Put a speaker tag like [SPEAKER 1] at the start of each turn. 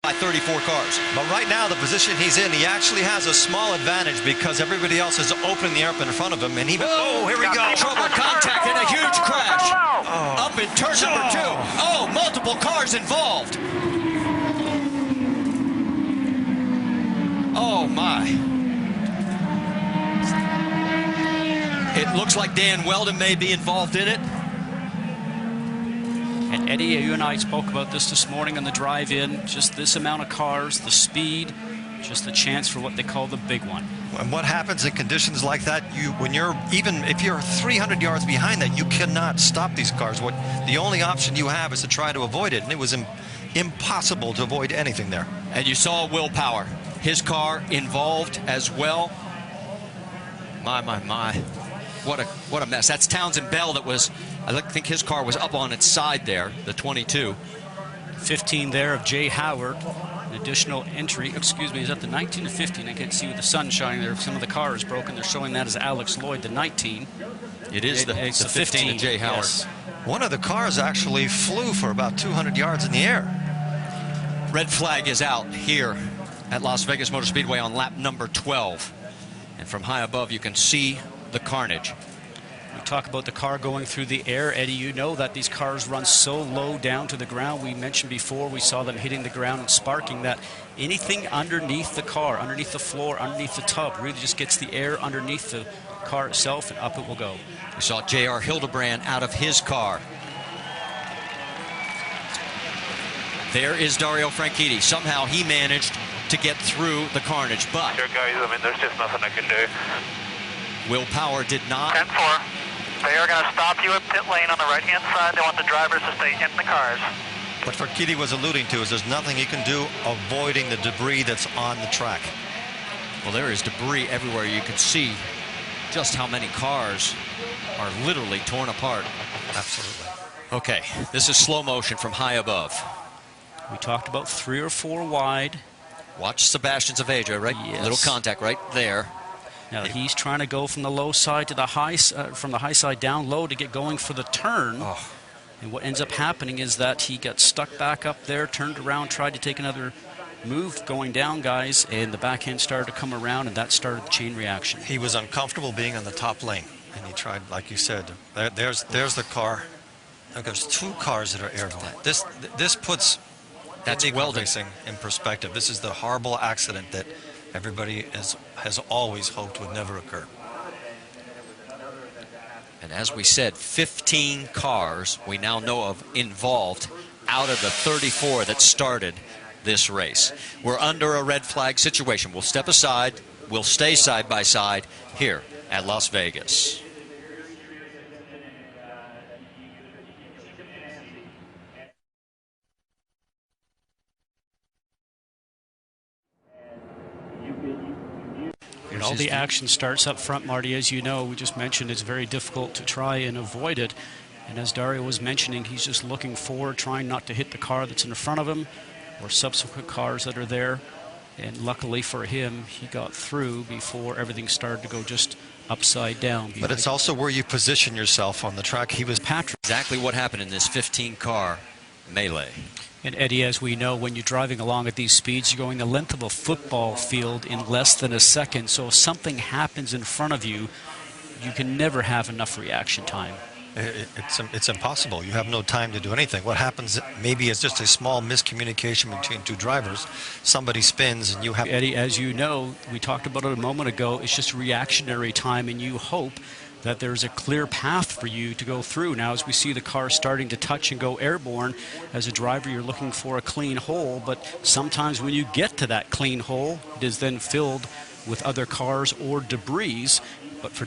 [SPEAKER 1] by 34 cars.
[SPEAKER 2] But right now, the position he's in, he actually has a small advantage because everybody else is opening the air up in front of him, and he... Oh, here we go.
[SPEAKER 1] Trouble, contact, and a huge crash. Oh. Up in turn number 2. Oh, multiple cars involved. Oh, my. It looks like Dan Weldon may be involved in it.
[SPEAKER 3] And Eddie, you and I spoke about this morning on the drive-in. Just this amount of cars, the speed, just the chance for what they call the big one.
[SPEAKER 2] And what happens in conditions like that, even if you're 300 yards behind that, you cannot stop these cars. The only option you have is to try to avoid it, and it was impossible to avoid anything there.
[SPEAKER 1] And you saw willpower. His car involved as well. My. What a mess. That's Townsend Bell that was, I think his car was up on its side there, the 22.
[SPEAKER 3] 15 there of Jay Howard. An additional entry, excuse me, is that the 19 or 15? I can't see with the sun shining there. If some of the car is broken, they're showing that as Alex Lloyd, the 19.
[SPEAKER 1] It is the 15 of Jay Howard. Yes.
[SPEAKER 2] One of the cars actually flew for about 200 yards in the air.
[SPEAKER 1] Red flag is out here at Las Vegas Motor Speedway on lap number 12. And from high above, you can see the carnage.
[SPEAKER 3] We talk about the car going through the air. Eddie, you know that these cars run so low down to the ground. We mentioned before we saw them hitting the ground and sparking, that anything underneath the car, underneath the floor, underneath the tub, really just gets the air underneath the car itself, and up it will go.
[SPEAKER 1] We saw J.R. Hildebrand out of his car. There is Dario Franchitti. Somehow he managed to get through the carnage, but...
[SPEAKER 4] Sure, guys, I mean, there's just nothing I can do.
[SPEAKER 1] Willpower did not.
[SPEAKER 4] 10-4. They are going to stop you at pit lane on the right-hand side. They want the drivers to stay in the cars.
[SPEAKER 2] What Franchitti was alluding to is there's nothing he can do avoiding the debris that's on the track.
[SPEAKER 1] Well, there is debris everywhere. You can see just how many cars are literally torn apart.
[SPEAKER 2] Absolutely.
[SPEAKER 1] Okay, this is slow motion from high above.
[SPEAKER 3] We talked about 3 or 4 wide.
[SPEAKER 1] Watch Sebastian Zaveja, right?
[SPEAKER 3] Yes.
[SPEAKER 1] Little contact right there.
[SPEAKER 3] Now he's trying to go from the low side to the high, from the high side down low to get going for the turn.
[SPEAKER 1] Oh.
[SPEAKER 3] And what ends up happening is that he got stuck back up there, turned around, tried to take another move going down, guys, and the backhand started to come around, and that started the chain reaction.
[SPEAKER 2] He was uncomfortable being on the top lane, and he tried, like you said, there's the car. There's 2 cars that are airborne. This puts
[SPEAKER 1] that's
[SPEAKER 2] Weldon racing in perspective. This is the horrible accident that everybody has always hoped would never occur.
[SPEAKER 1] And as we said, 15 cars we now know of involved out of the 34 that started this race. We're under a red flag situation. We'll step aside. We'll stay side by side here at Las Vegas.
[SPEAKER 3] And all the action starts up front, Marty. As you know, we just mentioned it's very difficult to try and avoid it. And as Dario was mentioning, he's just looking forward, trying not to hit the car that's in front of him or subsequent cars that are there. And luckily for him, he got through before everything started to go just upside down.
[SPEAKER 2] But it's also where you position yourself on the track. He was
[SPEAKER 1] Patrick. Exactly what happened in this 15-car melee.
[SPEAKER 3] And Eddie, as we know, when you're driving along at these speeds, you're going the length of a football field in less than a second. So if something happens in front of you, you can never have enough reaction time.
[SPEAKER 2] It's impossible. You have no time to do anything. What happens maybe is just a small miscommunication between 2 drivers. Somebody spins and you have...
[SPEAKER 3] Eddie, as you know, we talked about it a moment ago, it's just reactionary time, and you hope that there's a clear path for you to go through. Now, as we see the car starting to touch and go airborne, as a driver, you're looking for a clean hole, but sometimes when you get to that clean hole, it is then filled with other cars or debris. But for